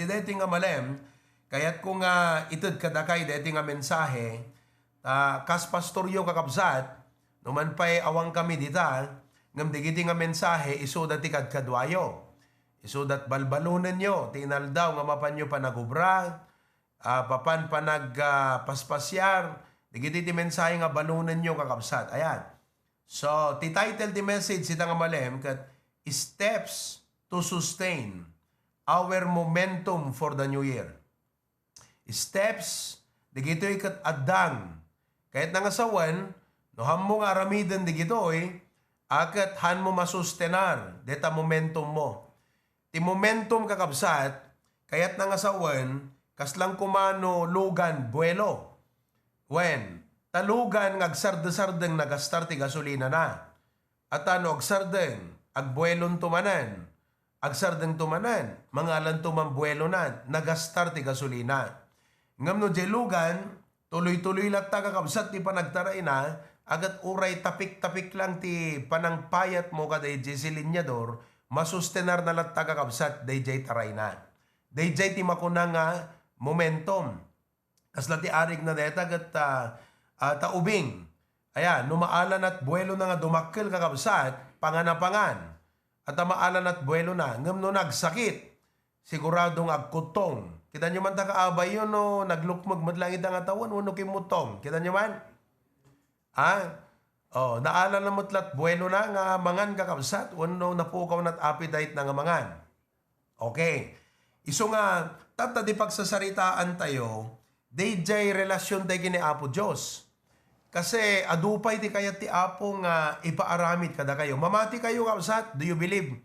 ti deti nga malem, kayat ko nga itud kadakay deti nga mensahe, kas pastoryo kakabsat, numan pa'y awang kami dita, ngam digiti nga mensahe, isudat ti kadkadwayo. Isudat balbalunan nyo, tinaldaw nga mapan nyo panagubra, papan panagpaspasyar, digiti ti mensahe nga balunan nyo kakabsat. Ayan. So, ti title ti message ita nga malem, kat steps to sustain our momentum for the new year. Steps, digito'y kat addang. Kahit nangasawan, no ham mo nga aramiden digito'y, akat han mo masustenar, deta momentum mo. Ti momentum kakabsat, kayat nangasawan, kaslang kumano lugan, buwelo. When, talugan ngagsarde-sardeng nagastar ti gasolina na. At ano, agsardeng, agbuelon tumanan. Agsardeng tumanan, mangalan tumambuelo na, nagastar ti gasolina. Ngam no jelugan, tuloy-tuloy lang kakabsat ti panagtaray na, agat uray tapik-tapik lang ti panangpayat mo kada jesilyador, masustenar na lang kakabsat dayjay taray na. Dayjay ti makuna nga momentum. Kasla ti arig na deta agat taubing. Ayan, numaalan at buwelo na nga dumakkel kakabsat, panganapangan. At maalan at buwelo na, ngam no nagsakit, siguradong agkutong. Kita nyo man takaabay yun, no, naglukmag madlangit ang atawan, uno kimutong. Kita nyo man? Naalan na mutlat buwelo na nga mangan kakabsat, uno napukaw na't appetite na nga mangan. Okay. Iso nga, di pagsasaritaan tayo, dayjay relasyon tayo kini Apo Diyos. Kasi adupay di kaya ti Apo nga ipaaramid kada kayo. Mamati kayo kabsat, do you believe?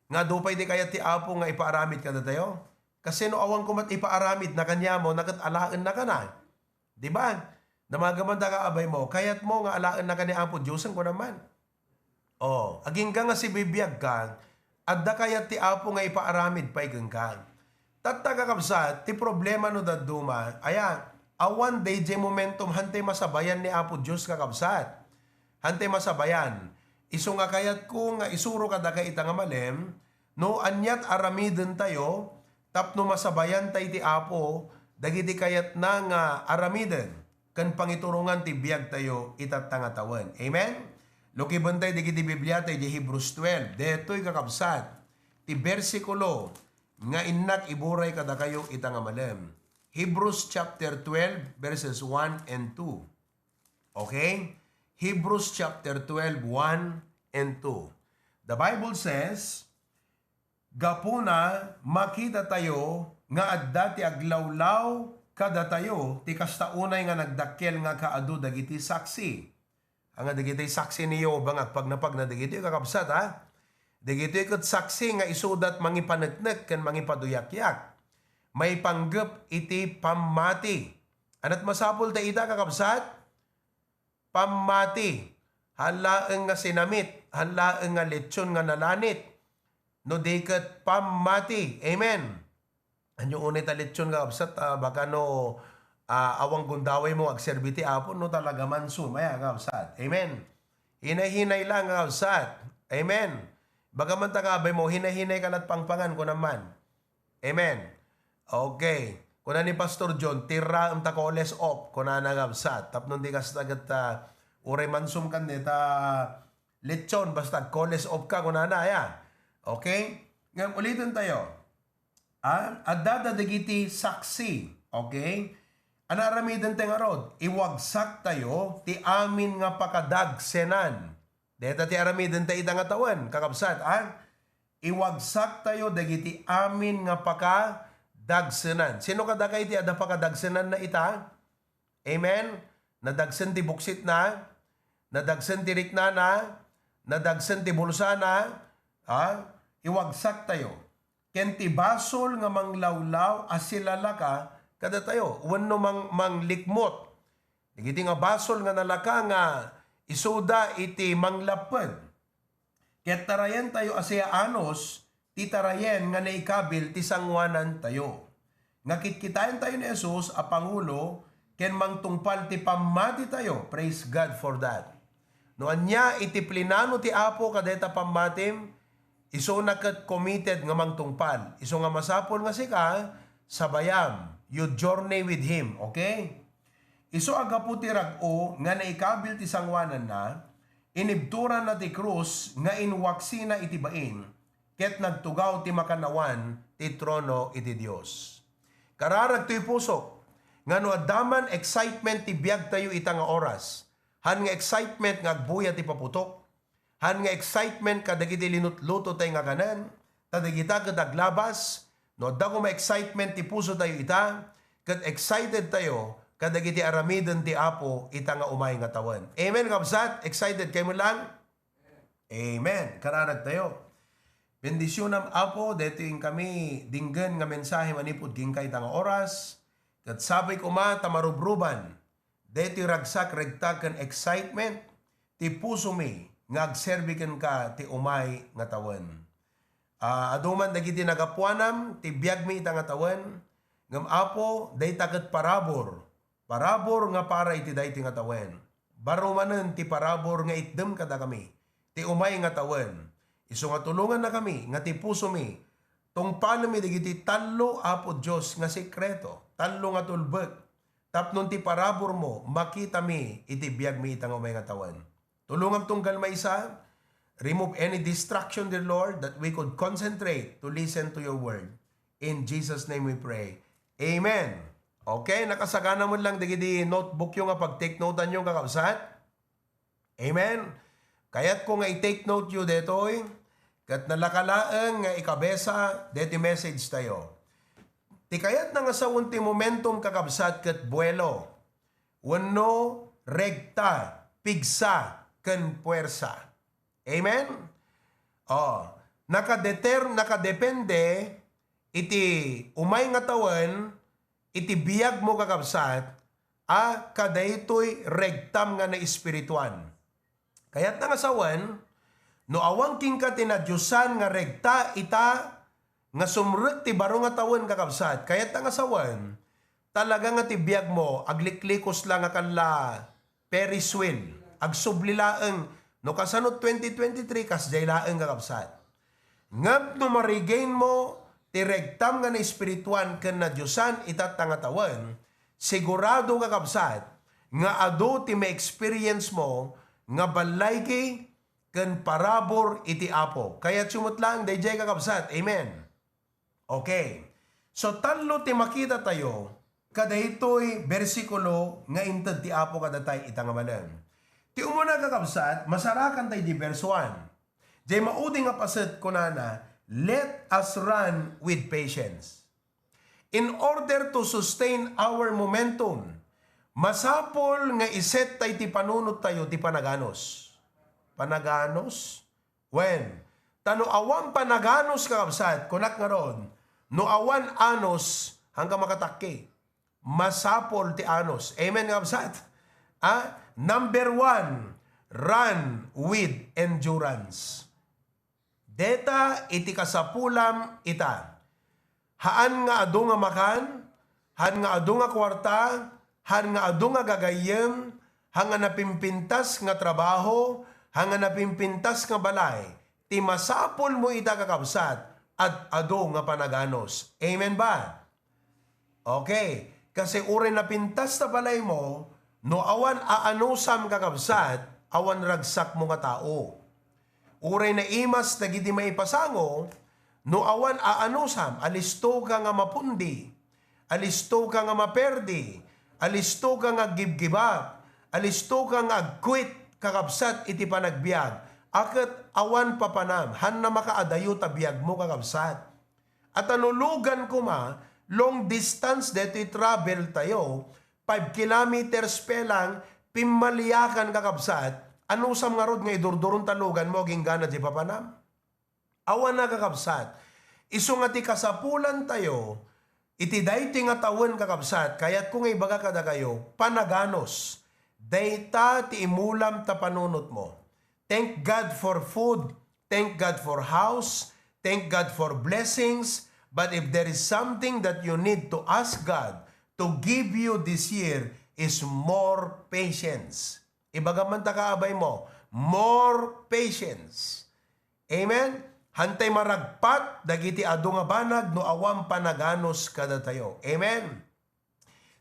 Nga adupay di kaya ti Apo nga ipaaramid kada tayo? Kasi no awang kumat ipaaramid na kanya mo, nagatalaan na ka na. Diba? Namagaman ka abay mo, kayat mo nga alaan na kanya Apo Diyos ang ko naman. Aging ka nga si bibiyag ka, adda kaya ti Apo nga ipaaramid pa igang ka. Tatta kakabsat, ti problema no daduma, ayan, awan day jay momentum, hantay masabayan ni Apo Diyos kakabsat. Hantay masabayan. Iso nga kayat ko nga isuro kada ka ita nga malem, no anyat aramiden tayo, tapno masabayan tayo ti Apo, dagiti kayat na nga aramiden, kan pangiturungan ti biyag tayo itatangatawan. Amen? Lukiban tayo digiti Biblia tayo di Hebrews 12. Deto'y kakabsat, ti versikulo, nga innak iburay kada kayo ita nga malem. Hebrews chapter 12 verses 1 and 2. Okay? Hebrews chapter 12, 1 and 2. The Bible says, gapuna makita tayo nga adda ti aglawlaw kada tayo ti kastaunay nga nagdakkel nga kaadu dagiti saksi. Ang dagiti saksi niyo bang agpagnapag na dagiti kakabsat ha? Dagiti ket saksi nga isudat mangipaneknek ken mangipaduyakyak. May panggep iti pamati. Anat masapul ta ita kakabsat? Pamati. Halaeng nga sinamit, halaeng nga lechon nga nalanit. No diket pamati. Amen. Anyo unay ta lechon kakabsat, baka no awang gundaway mo agserbiti Apo no talaga manso maya kakabsat. Amen. Hinay-hinay lang kakabsat. Amen. Bagaman takabay mo, hinay-hinay ka lat pangpangan ko naman. Amen. Okay. Kuna ni Pastor John, tira ang takoles op, kuna nagabsat. Tapnon di kas tagat uray mansum kan neta lechon, basta koles op ka, kuna na, ya. Okay? Ngayon, ulitin tayo. Adada dagiti saksi. Okay? Anaramidan tayo nga rod, iwagsak tayo, ti amin nga pakadagsenan. Deta ti aramiden tayo itang atawan, kakabsat, iwagsak tayo dagiti amin nga pakadagsenan. Sino kadakay ti ada pakadagsenan na ita? Amen? Nadagsen ti buksit na, nadagsen ti rikna na, nadagsen ti bulsa na, iwagsak tayo. Ken ti basol nga manglawlaw asilala ka, kada tayo, wano manglikmot. Dagiti nga basol nga nalaka nga, isuda iti manglapad. Ket tarayan tayo asya anos, ti tarayan nga naikabil ti sangwanan tayo. Ngakitkitain tayo ni Jesus, a Pangulo, ken mangtungpal ti pamati tayo. Praise God for that. No anya iti plinano ti Apo kadeta pamatim, iso na kat committed nga mangtungpal. Iso nga masapol nga sika, sabayam. You journey with Him, okay? Iso agaputi rag-o nga naikabil ti sangwanan na, inibturan na ti krus nga inwaksi na itibain, ket nagtugaw ti makanawan ti trono iti Dios. Kararag to'y pusok, nga no adaman excitement ti biag tayo ita nga oras, han nga excitement nga agbuya ti paputok, han nga excitement kadagiti linutluto tayo nga kanan, tadagita kadaglabas, no adda ko ma-excitement ti puso tayo ita, ket excited tayo, kadagiti aramiden ti Apo ita nga umay nga tawan. Amen, kabsat? Excited kayo mo lang? Amen. Kararag tayo. Bendisyon ng Apo, dito yung kami dinggan nga mensahe manipod king kay nga oras, ket sabay kuma tamarubruban, dito ragsak regtag kan excitement, ti puso mi, nga agserbikan ka ti umay nga tawan. Aduman dagiti nagapuanam, ti biag mi ita nga tawan, ngam Apo, day tagat parabor. Parabor nga para iti day ti nga tawan. Barumanen ti parabor nga itdem kada kami. Ti umay nga tawan. Iso nga tulungan na kami, nga ti puso mi. Tong paano mi digiti talo Apo Diyos nga sekreto. Talo nga tulbek. Tapnon ti parabor mo, makita mi, iti biag mi itang umay nga tawan. Tulungan tong galma isa. Remove any distraction, dear Lord, that we could concentrate to listen to your word. In Jesus' name we pray. Amen. Okay, nakasagana mo lang digidi notebook yung nga pag-take note yung kakabsat. Amen. Kaya't kung nga i-take note you detoy, kat nalakalaang nga ikabesa, deti message tayo. Ti kayat na nga sa unti momentum kakabsat kat buelo. Wano regta, pigsa, ken puwersa. Amen? Nakadepende, iti umay nga tawan, iti biyag mo kakabsat, kadaytoy regtam nga na espirituan. Kaya't nga sawan, no awang king ka tinadyusan nga regta ita, nga sumrek ti baro nga tawan kakabsat. Kaya't nga sawan, talaga nga ti biyag mo, agliklikos lang nga kanla Ferris wheel, agsublilaeng, no kasanot 2023, kasdaylaeng kakabsat. Ngam no marigain mo, ti regtam nga na espirituan ken na Diyosan itat nga tawan, sigurado kakabsat, nga ado ti ma-experience mo, nga balay ki, ken parabor iti Apo. Kaya sumutlang, dayjay kakabsat. Amen. Okay. So, talo ti makita tayo, kada ito'y bersikulo nga inted ti Apo kadatay itang amanan. Ti umuna kakabsat, masarakan tayo di verse 1. Jay mauding nga paset ko na, let us run with patience. In order to sustain our momentum, masapol nga iset tayo ti panunot tayo ti panaganos. Panaganos? When? Tano awan panaganos kakabsat, kunak nga ron, no awan anos hanggang makatakki. Masapol ti anos. Amen kakabsat? Number 1, run with endurance. Deta iti kasapulam ita. Haan nga adu nga makan, haan nga adu nga kwarta, haan nga adu nga gagayem, hanga napimpintas nga trabaho, hanga napimpintas nga balay, ti masapol mo ita kakabsat, at adu nga panaganos. Amen ba? Okay. Kasi uray napintas na balay mo, no awan aanusam kakabsat, awan ragsak mo nga tao. Uray na imas na gidi maipasango, no awan aanusam, alisto ka nga mapundi, alisto ka nga maperdi, alisto ka nga gibgibak, alisto ka nga agquit kakabsat iti panagbiag, akat awan papanam, han na makaadayo tabiyag mo kakabsat. At anulugan ko long distance dito travel tayo, 5 kilometers pe lang, pimaliakan kakabsat, anusam nga rod nga idurduron talugan mo, ginggana di papanam. Awan na kakabsat. Iso nga ti kasapulan tayo, iti dayti nga tawon kakabsat, kaya't kung ibaga kada kayo, panaganos, dayta ti imulam ta panunot mo. Thank God for food, thank God for house, thank God for blessings, but if there is something that you need to ask God to give you this year is more patience. Ibagaman ta kaabay mo, more patience. Amen? hantay maragpat, dagiti adu nga banag, no awam panaganos kada tayo. Amen.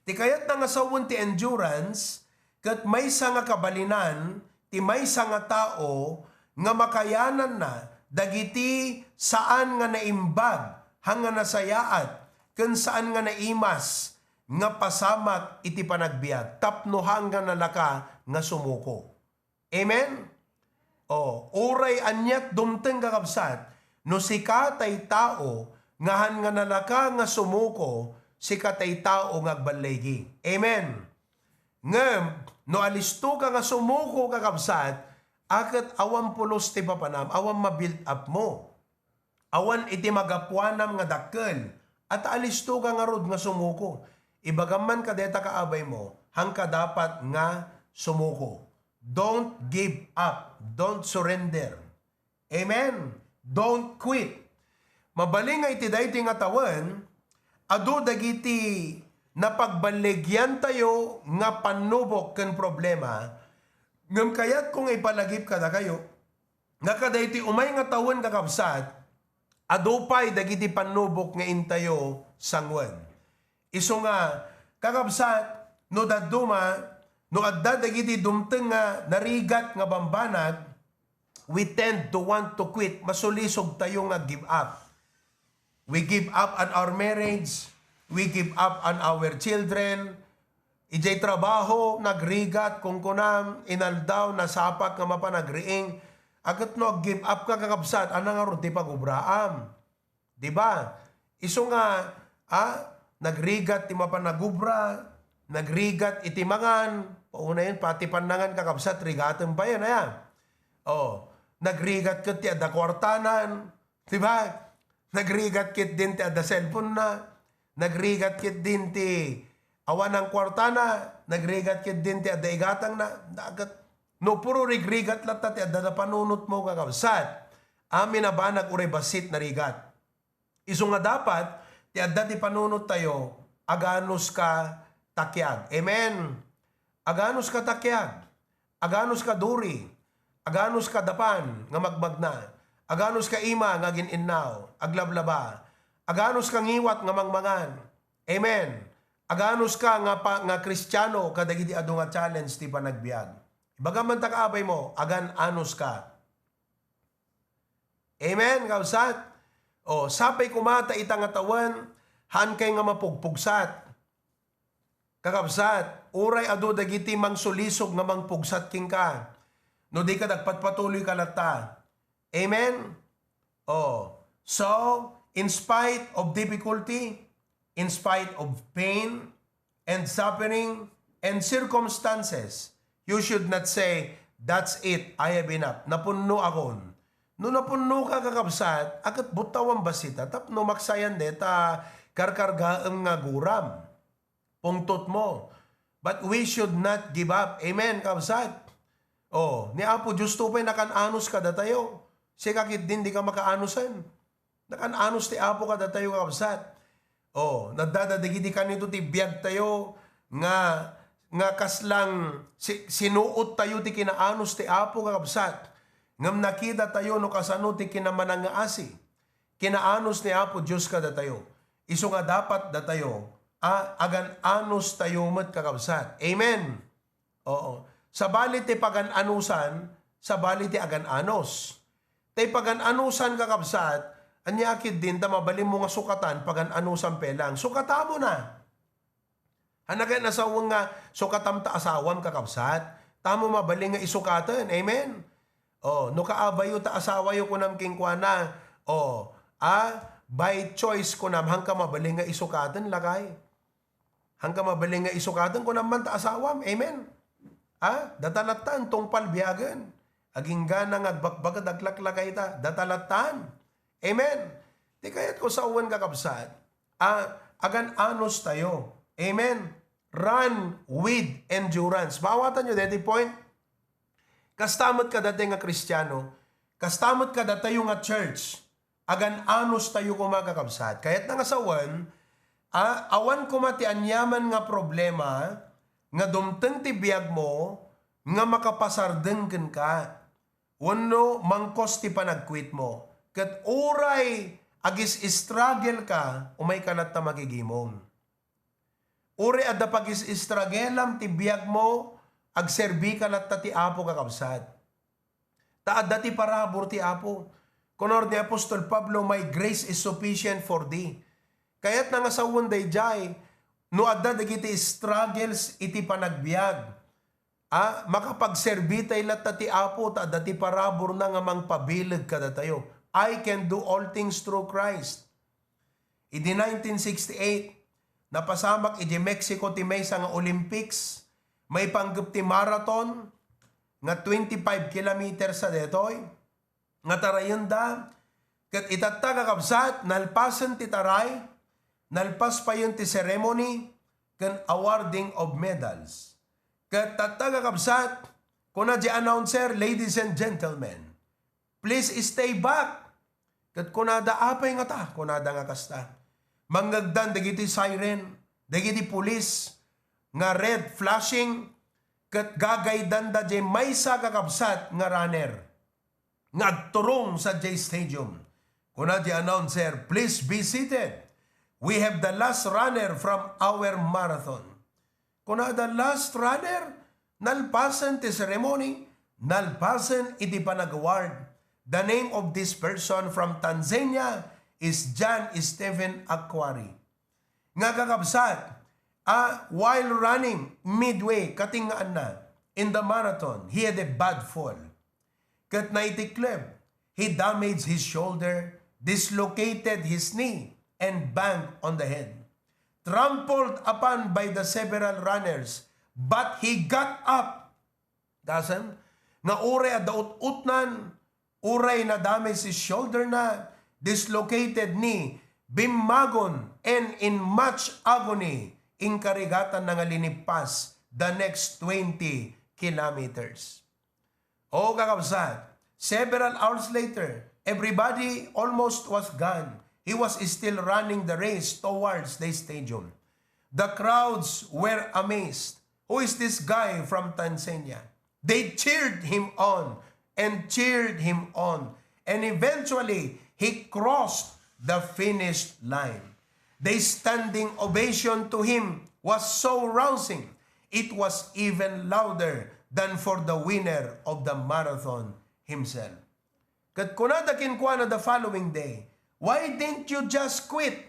Ti kayat na nga sawon ti endurance, kat may nga kabalinan, ti may nga tao, nga makayanan na, dagiti saan nga naimbag, hanga nasayaat, kun saan nga naimas, nga pasamak iti panagbiag, tapno hanggang nalaka nga sumuko. Amen? Uray anyat dumteng kakabsat, no si katay tao, ngahan nga nalaka nga sumuko, si katay tao nga agbalegi. Amen? Ngem, no alisto ka nga sumuko kakabsat, akat awan pulos ti papanam, awan ma-build up mo. Awan iti magapuanam nga dakkel, at alisto ka nga rod nga sumuko. Ibagaman ka deta kaabay mo, hangka dapat nga sumuko. Don't give up. Don't surrender. Amen? Don't quit. Mabaling nga iti dayti nga tawan, adu dagiti napagbaligyan tayo nga panubok ken problema, ngem kayat kung ipalagip kada kayo, nga kadayti umay nga tawan kakabsat, adu pay dagiti panubok nga intayo sangwen. Iso nga, kakabsat, no daduma, no adda dagiti dumteng nga narigat nga bambanag, we tend to want to quit. Masulisog tayo nga give up. We give up on our marriage. We give up on our children. Ijay trabaho, nagrigat, kung kunam, inaldaw, nasapak nga mapanagriing. Agat no, give up ka kakabsat, anang nga ron, di pagubraam. Diba? Iso nga, nagrigat ti mapanagubra, nagrigat iti mangan, pauna yun, pati panangan kakabsat, rigaten pa yan, ayan. Nagrigat kit ti ada kwartanan, diba? Nagrigat kit din ti ada cellphone na, nagrigat kit din ti awan ng kwartana, nagrigat kit din ti ada igatang na, no puro rigrigat lata ti ada na panunot mo kakabsat, amin na ba nag-uray basit na rigat. Iso nga dapat, ti adda ti panunot tayo, aganos ka takyag. Amen? Aganos ka takyag. Aganos ka duri. Aganos ka dapan, nga magmagna. Aganos ka ima, nga gininnaw. Aglablaba. Aganos ka ngiwat, nga mangmangan. Amen? Aganos ka nga kristyano, kadagiti adu nga challenge ti panagbiag. Bagaman takaabay mo, agan-anos ka. Amen, kausat? Sapay kumata itang atawan, han kay nga mapugpugsat. Kakabsat, uray adu dagiti mangsulisog nga mangpugsat king ka. No di ka nagpatpatuloy ka lata. Amen? So, in spite of difficulty, in spite of pain, and suffering, and circumstances, you should not say, that's it, I have enough. Napunno akon. No napunno ka kakabsat, akat butawan basita, tapno maksayan deta karkargaang nga guram. Pungtot mo. But we should not give up. Amen, kabsat. Ni Apo Diyos tupay nakananos ka datayo. Si kakit din di ka makaanusan. Nakananos ti Apo ka datayo kabsat. Nadadadagidi ka nito ti biyag tayo nga kaslang sinuot tayo ti kinaanos ti Apo ka kabsat. Ngam nakita tayo no kasano ti kinamanang nga asi. Kinaanos ni Apo Diyos ka datayo. Iso nga dapat datayo, agan-anos tayo met kakabsat. Amen. Sa balit ti pagan-anusan, sa balit ti agan-anos. Tay pagan-anusan kakabsat, anyakid din ta mabalim mo nga sukatan, pagan-anusan pelang. Sukata mo na. Hanagay na sawang nga sukatam ta asawam kakabsat, tamo mabaling nga isukatan. Amen. No kaabayo ta asawayo ko nam kingkwana. By choice ko nam hangka mabaling nga isukatan lagay. Hangka mabaling nga isukatan ko naman ta asawam. Amen. Datalatan tong palbiyagan. Aging gana nga agbakbagad aglaklakay ta. Datalatan. Amen. Di kaya't ko sa uwan kakabsat, agan-anos tayo. Amen. Run with endurance. Bawatan nyo, daddy point. Kastamot ka dati nga Kristiyano, kastamot ka dati nga church, agan-anos tayo kumakakabsat. Kaya't nga sawan, awan kumati anyaman nga problema, nga dumteng ti biyag mo, nga makapasardengken ka. Wano mangkos ti panagkwit mo. Kat uray agis struggle ka, umay kanat ta magigimong. Uray adda pagis struggleam ti biyag mo, agserbi kanat ta ti Apo kakabsat. Ta adda ti parabor ti Apo. Kunor ni Apostol Pablo, my grace is sufficient for thee. Kaya't nga sa day jay, no adda dagiti struggles iti panagbiag. Makapagserbi tayo lahat ti Apo, ta adda ti parabor na nga mangpabilag kada tayo. I can do all things through Christ. Idi 1968, napasamak idi Mexico ti Mesa nga Olympics, may panggap ti marathon, nga 25 kilometers sa detoy, nga tarayon da, kat itataga kabsat, nalpasan ti taray, nalpas pa yun ti ceremony, kan awarding of medals. Kat tataga kabsat, kuna di announcer, ladies and gentlemen, please stay back. Kat kunada apay nga ta, kunada nga kasta. Manggagdan, dagiti siren, dagiti pulis, nga red flashing, kat gagaydan da jay may sa kakabsat nga runner. Ngagturong sa J Stadium. Kuna di announcer, please be seated. We have the last runner from our marathon. Kuna the last runner, nalpasan ti ceremony, nalpasan iti panag-award. The name of this person from Tanzania is John Stephen Aquari. Nga kakabsat, while running midway, katingaan na, in the marathon, he had a bad fall. Kat na itikleb, he damaged his shoulder, dislocated his knee, and banged on the head. Trampled upon by the several runners, but he got up. Dasan, nga uray adaut-utnan, uray na damage his shoulder na, dislocated knee, bimagon, and in much agony, inkarigatan na nga linipas the next 20 kilometers. O kakabsat, several hours later, everybody almost was gone. He was still running the race towards the stadium. The crowds were amazed. Who is this guy from Tanzania? They cheered him on and cheered him on. And eventually, he crossed the finish line. The standing ovation to him was so rousing. It was even louder than for the winner of the marathon himself. Kat kunadakin kwa na the following day, why didn't you just quit?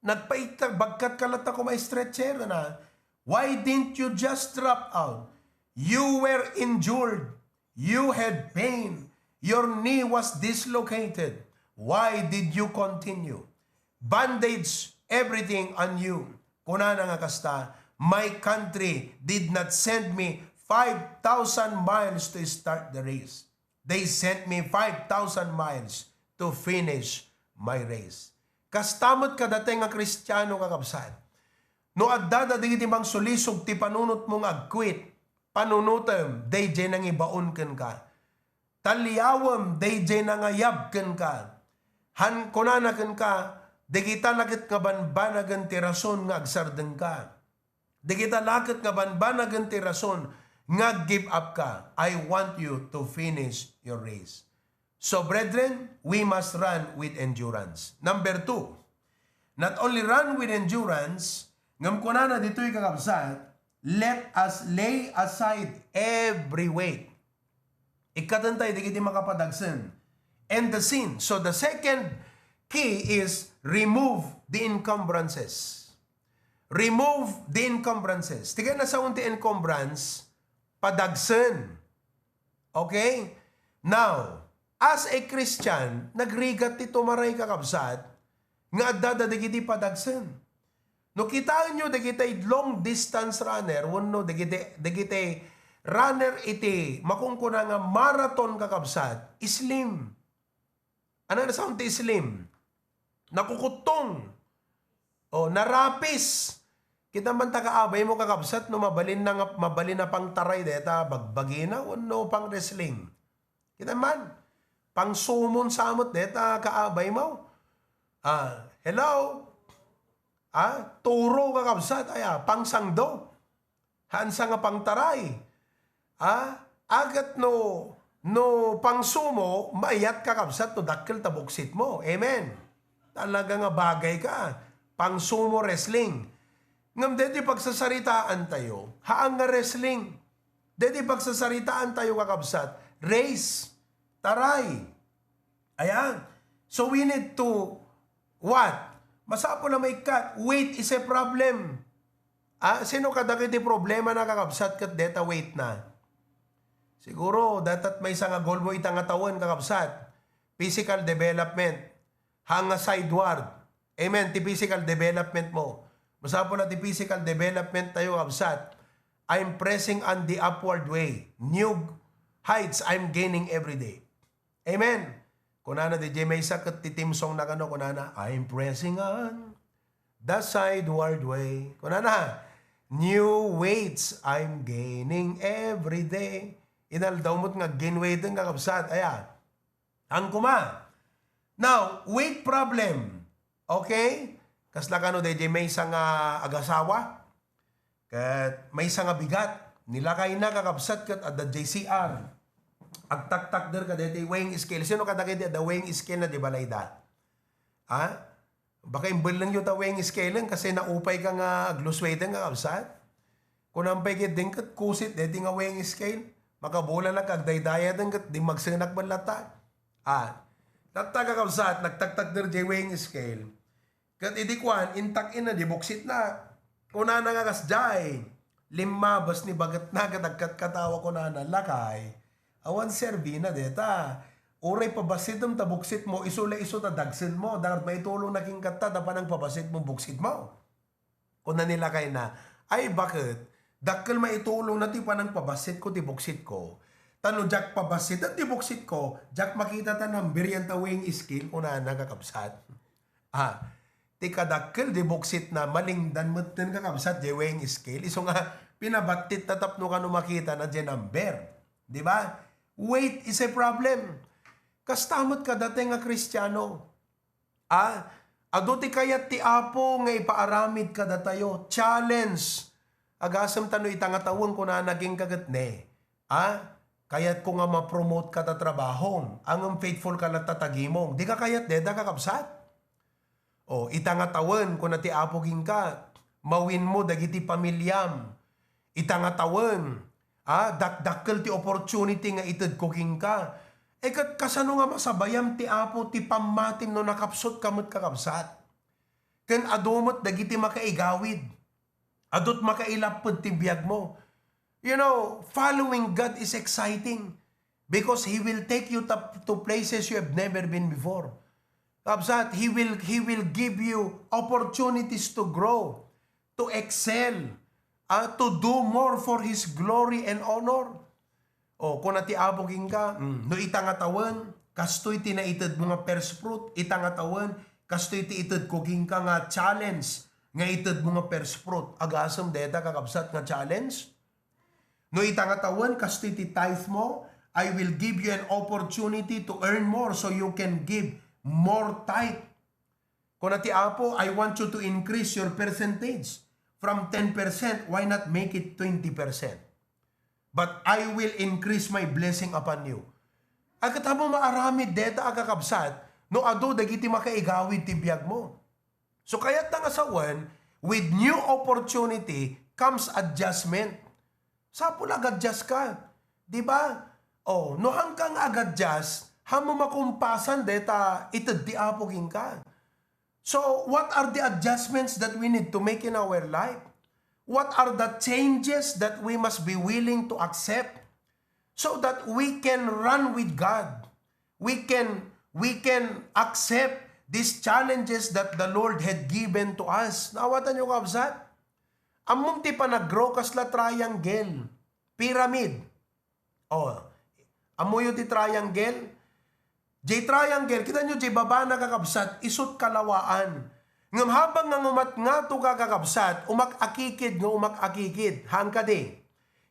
Nagpaitag, bagkat kalata ko may stretcher na. Why didn't you just drop out? You were injured. You had pain. Your knee was dislocated. Why did you continue? Bandage everything on you. Kuna na nga kasta, my country did not send me 5,000 miles to start the race. They sent me 5,000 miles to finish my race. Kastamot ka datay nga Kristiyano kakabsat. No agdada di mang sulisog ti panunot mong agquit, panunutem, day jay nang ibaon ken ka. Talyawam, day jay nang ayab ken ka. Han kunanaken ka, di kita lakit nga banbanagan ti rason nga agsardeng ka. Di kita lakit nga banbanagan ti rason nga give up ka. I want you to finish your race. So brethren, we must run with endurance. Number 2, not only run with endurance, ngam kunana dito'y kakabsat, let us lay aside every weight. Ikatantay, di kiti makapadagsan. And the sin. So the second key is remove the encumbrances. Remove the encumbrances. Tignan na sa unti encumbrance, padagsan. Okay? Now, as a Christian, nagrigat ti tumaray kakabsat, nga adda dagiti padagsan. No kitaan nyo dagiti long distance runner, wano dagiti runner iti makungkuna nga marathon kakabsat, slim. Ano na sa unti slim? Nakukutong. O narapis. Kita man tagaabay mo kakabsat no mabalin na pang taray deta bagbagi na wano pang wrestling. Kita man pang sumon samot deta kaabay mo. Hello. Turo kakabsat pang sangdo. Hansa nga pang taray. Agat no no pangsumo, maiyat ka kabsat, no dakkel tabuksit mo. Amen. Talaga nga bagay ka. Pangsumo wrestling. Ngam deti pagsasaritaan tayo, haang nga wrestling. Deti pagsasaritaan tayo kakabsat, race, taray. Ayan. So we need to, what? Masapo na may cut. Weight is a problem. Sino kadakiti problema na kakabsat kat deta weight na? Siguro, datat may isang goal mo itang atawan kakabsat. Physical development. Hanga sideward. Amen. Ti physical development mo. Masapo na ti physical development tayo kakabsat. I'm pressing on the upward way. New heights I'm gaining every day. Amen. Kunana di may sakat ti team song na kano, kunana, I'm pressing on the sideward way. Kunana, new weights I'm gaining every day. Inaldawmot nga gain weight ng kakabsat. Ayan. Ang kuma. Now, weight problem. Okay? Kasla kano di may isang agasawa. Kat may isang bigat. Nilakay na kakabsat kat at the JCR. Agtak-tak der ka dito weighing scale. Sino kadakit the weighing scale na di balay da? Baka imbal lang yung weighing scale lang kasi naupay ka nga aglusweighting nga kabsat. Kung nampay kit din kat kusit dito nga weighing scale, makabula lang kagdaydaya din kat di magsinak balata. Nagtaga kabsat, nagtak-tak der di weighing scale. Kat idikwan, intak ina, di buksit na. Kung na nga kasjay, limabas ni bagat na katagkat katawa ko na lakay. Awan serbi na deta. Uray pabasit ng tabuksit mo, isula iso ta dagsin mo. Dapat may tulong naging kata, dapat ng pabasit mo, buksit mo. Kung na nila kay na, ay bakit? Dakkel maitulong na ti pa ng pabasit ko, ti buksit ko. Tano jak pabasit at ti buksit ko, jak makita ta ng biryan tawing skill, kung na nakakabsat. Ti kadakkel, di buksit na malingdan mo tin kakabsat, di weighing skill. Iso nga, pinabatit tatap no ka no makita na di number. Di ba? Weight is a problem. Kastamot ka dati nga Kristiyano. Aduti kayat ti apo nga ipaaramid ka datayo. Challenge. Agasam tano itangatawon ko na naging kagat ne. Kayat ko nga ma-promote ka ta trabahong. Ang faithful ka na tatagimong. Di ka kayat deda kakabsat. Itangatawon ko na ti apo ging ka. Mawin mo dagiti pamilyam. Itangatawon. Dakdakkel ti opportunity nga ited cooking ka. Kat kasano nga masabayam ti apo ti pamatim no nakapsot kamot kakabsat. Ken adumot dagiti makaigawid. Adot makailapod ti biyag mo. You know, following God is exciting because He will take you to places you have never been before. Kabsat, He will give you opportunities to grow, to excel, to do more for His glory and honor. Kung natiabogin ka, no itangatawan, kastoy tinaited mga first fruit, itangatawan, kastoy ti ited kuging ka nga challenge, nga ited mga first fruit, agasam deta kakabsat nga challenge. No itangatawan, kastoy ti tithe mo, I will give you an opportunity to earn more so you can give more tithe. Kung natiapo, I want you to increase your percentage. From 10%, why not make it 20%? But I will increase my blessing upon you. Agad mo maaramid deta agakabsat, no ado dagiti makaigawid ti biyag mo. So kaya't nga sawan, with new opportunity comes adjustment. Sapo nag-adjust ka. Di ba? No hanggangag-adjust, hamo makumpasan deta ited di apogin ka. So, what are the adjustments that we need to make in our life? What are the changes that we must be willing to accept so that we can run with God? We can accept these challenges that the Lord had given to us. Nawatan nyo kabsat? Among ti pa nag-grow kasla triangle, pyramid. Amoy ti triangle. J-triangle, kita nyo, baba na kakabsat, isot kalawaan. Ngam habang nga umat nga to kakabsat, umak-akikid nga umak-akikid, hangkadi.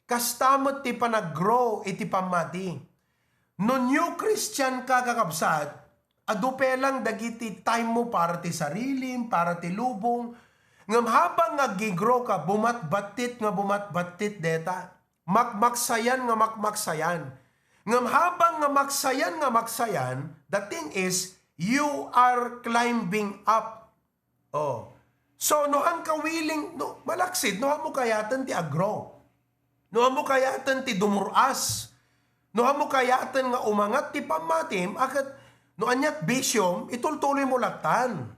Kastamot ti pa nag-grow iti pamati. No new Christian ka kakabsat, adupelang dagiti time mo para ti sarilim, para ti lubong. Ngam habang nga gigrow ka, bumatbatit nga bumatbatit deta. Makmaksayan nga makmaksayan. Ngam habang nga maksayan, the thing is, you are climbing up. Oh. So, no ang kawiling, no, malaksid, no mo kayatan ti agro. No mo kayatan ti dumuras. No mo kayatan nga umangat ti pamatim, akat no anyat bisyom, itultuloy mo laktan.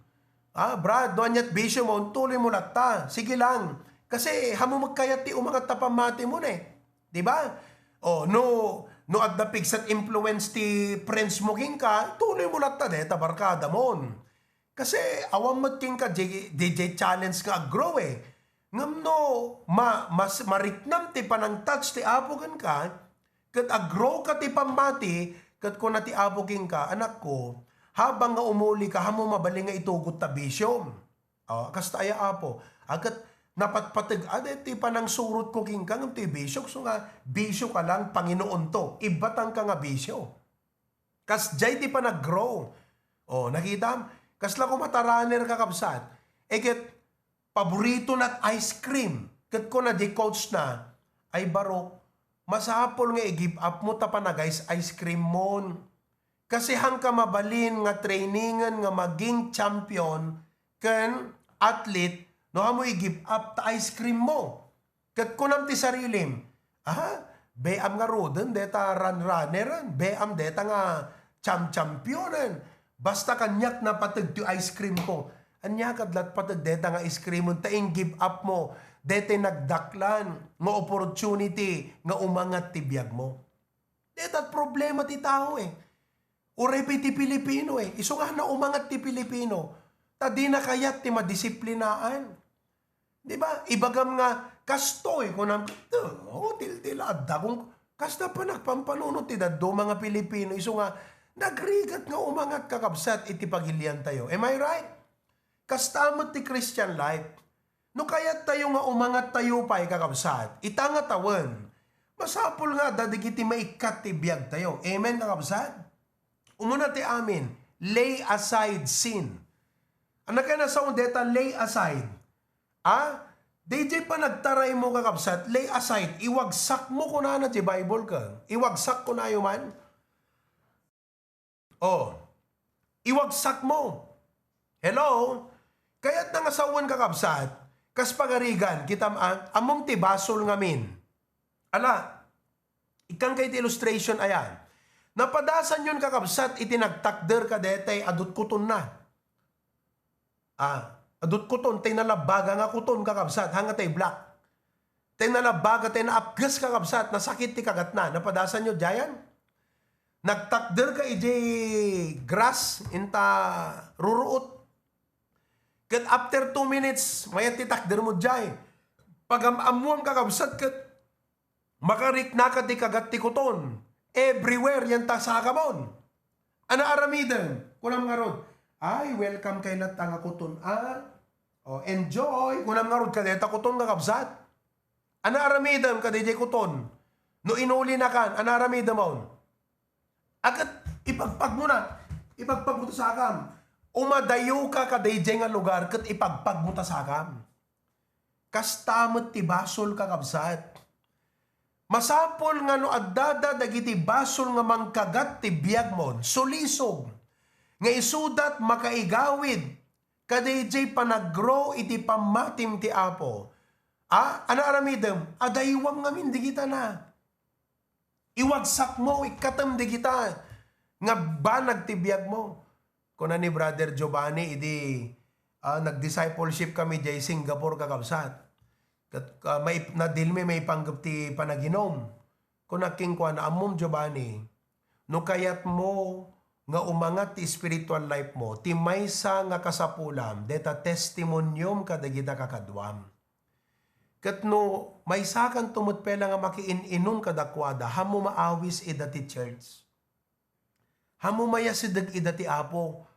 Brad, no anyat bisyom mo, tuloy mo lakta. Sige lang. Kasi hamo magkayat ti umangat ta pamatim mo ne. Diba? No at the pigsat influence ti friends mo king ka, tuloy mo lakta de, tabarkada mon. Kasi awang matking ka, DJ challenge ka grow eh. Ngam no, mas mariknam ti panang touch ti apogan ka, kat agrow ka ti pamati, kat ko na ti apokin ka, anak ko, habang nga umuli ka, hamo mabali nga itugot ta bisyom. Kasta aya apo. Agat napatpatag, ti panang surot ko king ka, ngam ti bisyo, so nga, bisyo ka lang, Panginoon to, ibatang ka nga bisyo. Kas jay ti pa nag-grow. Nakita? Kasla ko mataraner kakabsat. Ket paborito nat ice cream. Ket ko na di coach na, ay barok, masapol nga i-give up mo ta pa na guys ice cream mon. Kasi hang ka mabalin nga trainingan nga maging champion ken athlete, no hamo i-give up ta ice cream mo. Ket kunam ti sarilim, beam nga roden, deta runneran, beam deta nga championan. Basta kanyak na patag ti ice cream ko. Anya kadlat patag deta nga ice cream mo, taing give up mo. Deta nagdaklan nga opportunity nga umangat ti biyag mo. Deta problema ti tao eh. Urepe ti Pilipino eh. Iso nga na umangat ti Pilipino. Ta di na kayat ti madisiplinaan. Diba? Ibagam nga kastoy ko nang tiltilada kung kasta pa nagpampanunod ti daddo mga Pilipino. Iso nga nagrigat nga umangat kakabsat iti pagilian tayo. Am I right? Kastamot ti Christian life. No kayat tayo nga umangat tayo pa kakabsat, itanga tawan. Masapol nga dadigiti maikat ti biyag tayo. Amen kakabsat? Umuna ti amin, lay aside sin. Anak ka na sa undeta, lay aside. DJ pa nagtaray mo kakabsat, lay aside. Iwagsak mo ko na ti Bible ka. Iwagsak ko na man. Iwagsak mo. Hello? Kaya't nangasawan kakabsat, kas pagarigan, kita among ti basol ngamin. Ikang kay ti illustration ayan. Napadasan yun kakabsat, itinagtakder ka detay, adut kuton na. Adut kuton, tay nalabaga nga kuton kakabsat, hanga tay black. Tay nalabaga, tay naapgas kakabsat, nasakit ti kagat na. Napadasan nyo, Jayan? Nagtakder ka iji grass inta ruruot. Kat after 2 minutes, may titakder mo jay. Pag-amuam kakabsat kat makarik na ka ti kagat ti kuton. Everywhere yan ta sa kamon. Ana aramidan. Kunam nga rod. Ay, welcome kay natanga kuton. Enjoy. Kunam nga rod kadeta kuton kakabsat. Ana aramidan ka DJ kuton. No inuli na kan. Ana aramidan mo. Agat ipagpag mo na. Ipagpag mo ta sa akam. Umadayo ka kadayjay nga lugar kat ipagpag mo ta sa akam. Kastamot ti basol kakabsat. Masapol nga no agdada dagiti basol nga mangkagat ti biyag mon. Sulisog. Nga isudat makaigawid. Kadayjay panaggrow iti pamatim ti apo. Ana aramidem. Adaywang ngamin di kita na. Iwagsak mo, ikatam di kita. Nga banag ti biyag mo. Kuna ni Brother Giovanni, nag-discipleship kami di Singapore kakabsat. Nadilme may panggap ti panaginom. Kuna king kwa na amom Giovanni, no kayat mo nga umangat ti spiritual life mo, ti maysa nga kasapulam, deta testimonyum kadagita kakadwam. Kat no, may sakan tumutpela nga makiin-inom kadakwada, hamo maawis idati church. Hamo mayasidag idati apo.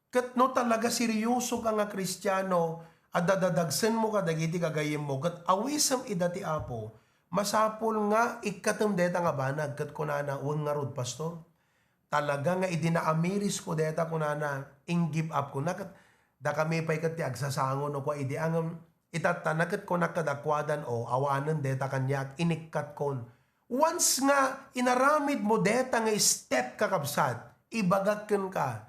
Kat no talaga seryoso ka nga Kristiyano, adadadagsen mo kadagiti kagayem mo, kat awisam idati apo, masapol nga ikatem deta nga banag, kat kunana, uwang nga rod, pastor. Talaga nga idinaamiris ko deta kunana, ing give up ko na, kat da kami pa'y kat ti agsasangon o kwa idiangam, itatanakat ko nakadakwadan o awanan deta kanyak inikkat kon. Once nga inaramid mo deta nga step kakabsat, ibagakken ka,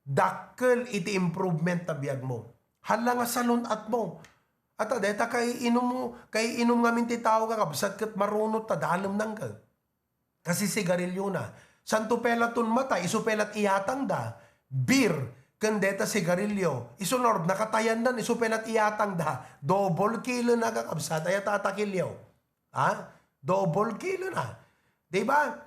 dakkel iti improvement na biyag mo. Hala nga salunat mo. At deta kay inom nga minti tao kakabsat kat marunot ta dalam nang ka. Kasi sigarilyo na. Santo pelaton mata, iso pelat iyatang da. Beer, kandeta sigarilyo. Isunod, nakatayan dan, iso pelat iyatang da. Double kilo na kakabsat, ay tatakilyo. Double kilo na. Diba?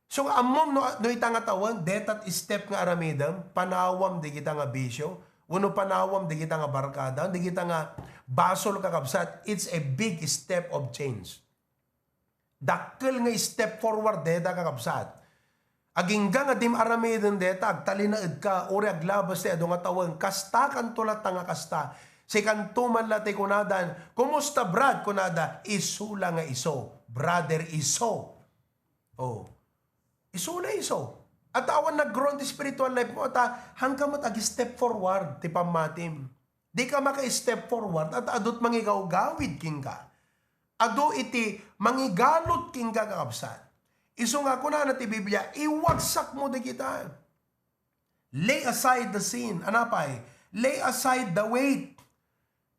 So, amom no itangatawan, detat step nga aramidam, panawam di kita nga bisyo, uno panawam di kita nga barkada, di kita nga basol kakabsat, it's a big step of change. Dakkel nga step forward deta kakabsat. Agingga nga dim aramidam deta, agtalinaid ka, uri aglabas ti ado nga tawang, kasta kan tulat nga kasta, si kantuman lati kunadan, kumusta brad kunada, iso lang nga iso, brother iso. Iso na iso. At awan nag-grow ti spiritual life mo, hanggang mo step forward, ti pamatim. Di ka maka-step forward, at adot mangigaw-gawid king ka. Ado iti mangigalot king ka kakabsat. Iso nga ko na ti Biblia, iwagsak mo di kita. Lay aside the sin. Anapay? Lay aside the weight.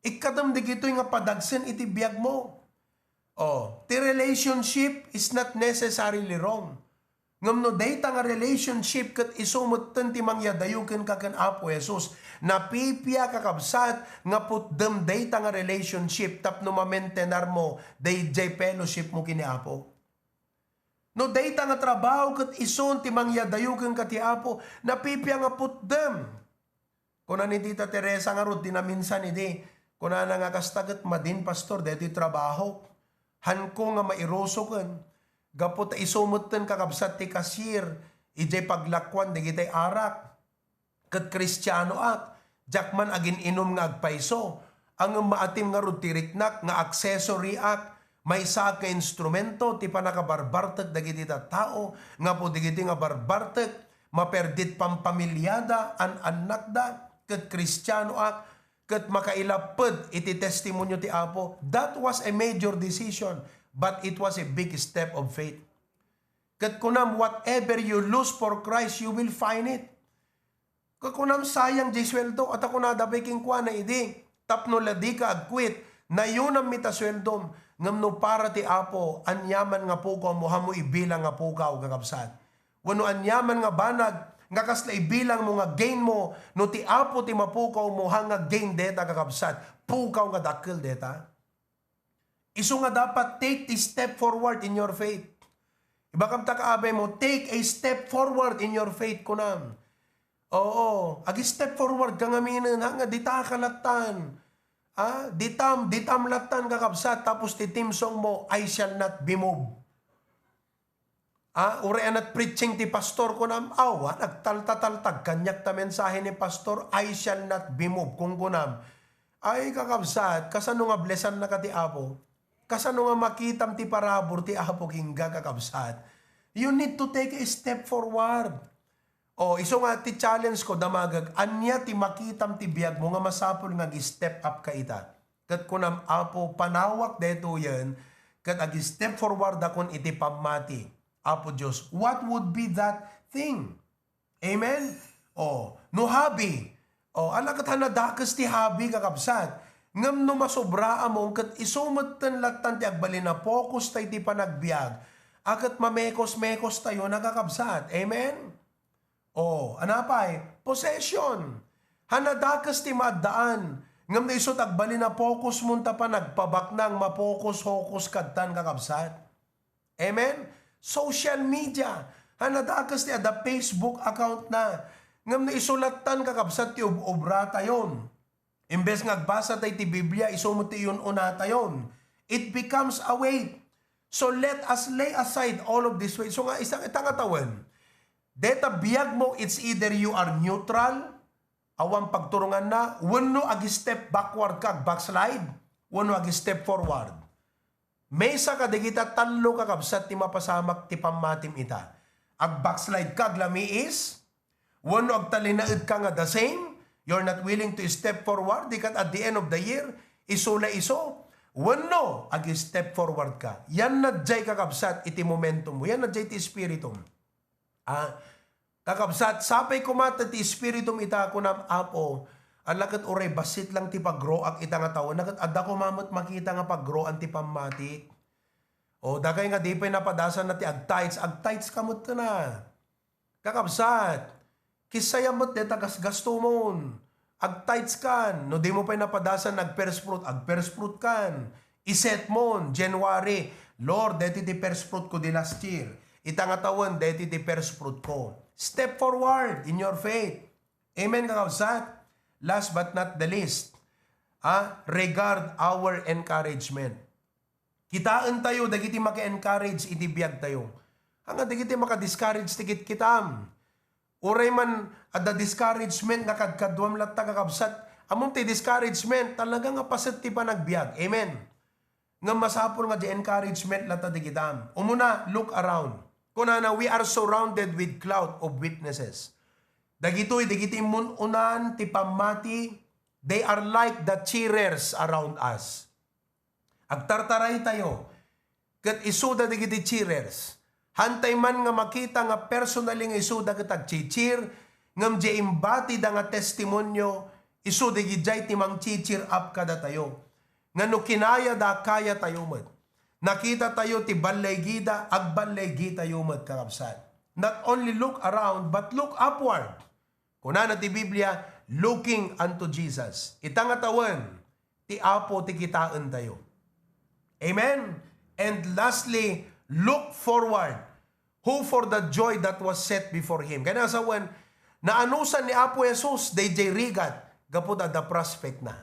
Ikadam di gito nga padagsen iti biyag mo. The relationship is not necessarily wrong. Ngam no data nga relationship kat isumutan ti mangyadayukin ka kan Apo Jesus. Napipia kakabsat nga putdem data nga relationship tapno mamentenar mo day fellowship mo kini Apo. No data nga trabaho kat ison ti mangyadayukin ka ti Apo. Napipia nga putdem. Kuna ni Tita Teresa nga rod dinaminsan iti. Kuna na nga kastagat madin pastor dito trabaho. Hanko nga mairoso kan. Gapot isumutan kakabsat ti kasir, ijay paglakwan, di kitay arak. Kat kristyano ak, jakman agin inom nga agpaiso. Ang maatim nga rutiriknak, nga accessory ak, may sa ka instrumento, ti pa nakabarbartek, dagiti tao, nga po digiti nga barbartek, maperdit pampamilyada, an-anak da, kat kristyano ak, kat makailapad, iti testimonyo ti Apo. That was a major decision. But it was a big step of faith. Kat kunam, whatever you lose for Christ, you will find it. Kat kunam, sayang di sweldo, at ako na dabiking kwa na idi, tapno ladi ka agquit, na yun ang mitasweldom, ngam no para ti Apo, anyaman nga pukaw mo, hamo ibilang nga pukaw, kakabsat. Wano anyaman nga banag, nga kasla ibilang mo nga gain mo, no ti Apo ti mapukaw mo, hanga gain deta, kakabsat, pukaw nga dakil deta. Iso nga dapat take the step forward in your faith. Iba kam takaabay mo, take a step forward in your faith kunam. Agi step forward kang aminin, nga dita kalatan. Ditam latan kakabsat, tapos titimsong mo, I shall not be moved. Urian at preaching ti pastor kunam, nagtaltataltag, kanyak ta mensahe ni pastor, I shall not be moved. Kung kunam, ay kakabsat, kasano nga blesan na ka ti Apo, kasano nga makitam ti parabor ti Apo hingga kakabsat. You need to take a step forward. Iso nga ti challenge ko damagag, anya ti makitam ti biyag mo nga masapol nga gi-step up ka ita. Kat kunam Apo panawak deto yan, kat agi-step forward akon iti pamati. Apo Diyos, what would be that thing? Amen? No hobby. Alakat hanadakas ti hobby kakabsat. Ngam no masobra among kat isumatan latan ti agbali na focus tayo ti panagbiag. Akat mamekos-mekos tayo nakakabsat. Amen? Anapay? Possession. Hanadakas ti maddaan. Ngam na isot agbali na focus munta pa nagpabaknang mapokus-hokus kadtan kakabsat. Amen? Social media. Hanadakas ti ada Facebook account na. Ngam na isulatan kakabsat ti obra tayon. Imbes nga agbasa tayo ti Biblia, isumuti yun unata yun. It becomes a weight. So let us lay aside all of this weight. So nga, isang itangatawan. Deta biyag mo, it's either you are neutral, awang pagturungan na, wano agi-step backward kag backslide, wano agi-step forward. Maysa ka digita talo kakabsat ti mapasamak ti pamatim ita. Ag backslide kag lami is, wano ag talinaid ka nga the same, you're not willing to step forward, di kat at the end of the year, iso na iso. Wano, agi step forward ka. Yan na jay kakabsat, iti momentum mo. Yan na jay ti spiritum. Kakabsat, sapay kumata ti spiritum ita kunam apo, alakat oray basit lang ti pag-grow ak ita nga taon. Nakat adda ko mamot makita nga pag-grow ang ti pamatik. O dagay nga di pa napadasan na ti agtights kamot ka na. Kakabsat, kisayamot de tagas gasto mon. Agtights kan, no di mo pa napadasan nag-first fruit kan. Iset mon, January, Lord, deti ti first fruit ko di last year. Ita nga taon, deti ti first fruit ko. Step forward in your faith. Amen, kakabsat. Last but not the least, regard our encouragement. Kitaan tayo, dagiti maka-encourage, itibiyag tayo. Hanga dagiti maka-discourage, tikit kitam. Uray man, at the discouragement, nakadkadwam latta kakabsat, among ti discouragement, talaga nga pasit ti pa nagbiag. Amen. Nga masapol nga di encouragement latta di kitam. Umuna, look around. Kunana, we are surrounded with cloud of witnesses. Dagitoy, dagiti mununan, ti pamati, they are like the cheerers around us. Agtartaray tayo, kat isuda dagiti cheerers. Hantay man nga makita nga personally nga isuda kat agchichir, ngam di imbati da nga testimonyo, isuda gijay timang chichir up kada tayo. Nga no kinaya da kaya tayo mat. Nakita tayo ti balay gida, agbalay gita tayo mat kakabsat. Not only look around, but look upward. Kunana ti Biblia, looking unto Jesus. Itang atawan, ti apo ti kitaan tayo. Amen? And lastly, look forward. Who for the joy that was set before him. Kaya nasawan, naanusan ni Apo Jesus, DJ Rigat, gapod the prospect na.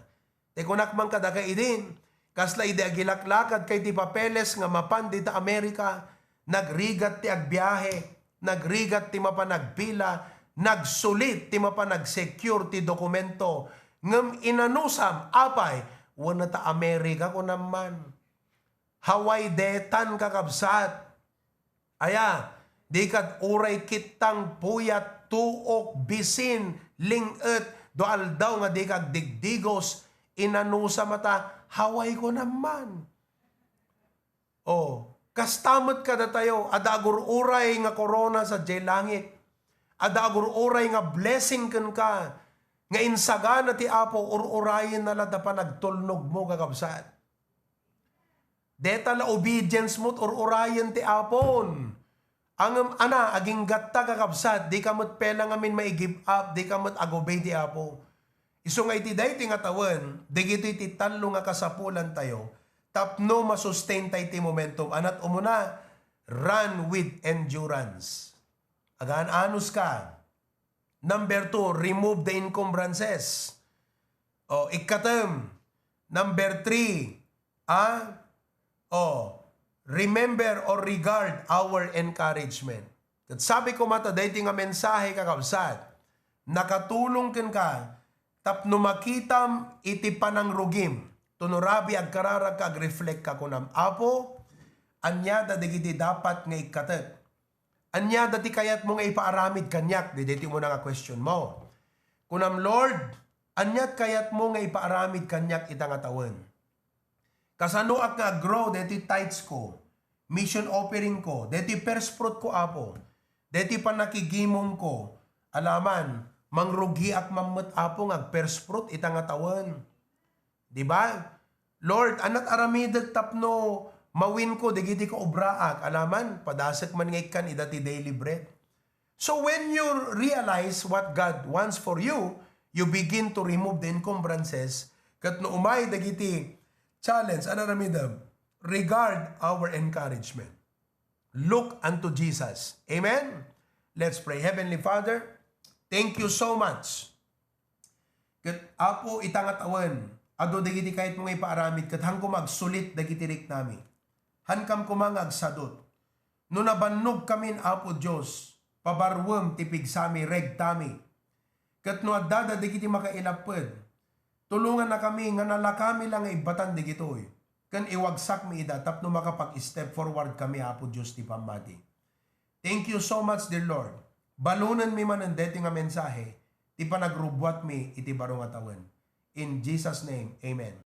Te kunakman kada ka idin, kasla ide agilaklakad kay ti papeles nga mapan di ta Amerika, nagrigat ti agbiyahe, nagrigat ti mapanagpila, nagsulit ti mapanag-secure ti dokumento, ngam inanusam, apay, wala ta Amerika ko naman. Hawaii detan kakabsat. Aya, di kat uray kitang puyat tuok bisin linget doal daw nga di kag digdigos inanusa mata Hawaii ko naman. Oh, kastamot kada tayo adagur uray nga corona sa jay langit. Adagur uray nga blessing ken ka nga insaga na ti Apo ururayin na lada pa nagtulnog mo kakabsat. Deta la obedience mo't or orayan ti apon. Ang aging gatta kakabsat, di kamot pela ngamin mai-give up, di kamot agobey ti apo. Iso nga iti day ti nga tawen, di gito iti talo nga kasapulan tayo, tapno masustain tayo ti momentum. Anat umuna, run with endurance. Agaan anus ka. Number 2, remove the encumbrances. O, ikatem. Number 3, remember or regard our encouragement. At sabi ko mata, dahil nga mensahe kakabsat, nakatulong ken ka, tapno makitam iti panang rugim, tunurabi ag kararag ka ag-reflect ka kunam. Apo, anya da digiti dapat nga ikatet. Anya da ti kayat mo nga ipaaramid kanyak, diti mo na nga question mo. Kunam Lord, anyat kayat mo nga ipaaramid kanyak itang atawan. Kasano ak nga grow, deti tithes ko, mission offering ko, deti first fruit ko apo, deti panakigimong ko, alaman, mangrugi ak mamut apo nga first fruit itang atawan. Diba? Lord, anat aramidag tapno, mawin ko, digiti ko obraak, alaman, padasak man ngay kan idati daily bread. So when you realize what God wants for you, you begin to remove the encumbrances, kat no umay dagiti challenge, anaramidam, regard our encouragement. Look unto Jesus. Amen? Let's pray. Heavenly Father, thank you so much. Kat apo itangatawan, ado dagiti kahit mga ipaaramid, kat hang kumagsulit dagiti rik nami. Hankam kumangag sadot. No nabannog kamin apo Diyos, pabarwem tipig sami reg tami. Kat no adada dagiti makailapod, tulungan na kami nga nalakami lang ibatan di gitoy. Kan iwagsak mi ida tapno makapag-step forward kami apo Diyos ti pamati. Thank you so much dear Lord. Balunan mi man ang deti nga mensahe, ti panagrubwat mi iti barong atawan. In Jesus' name, Amen.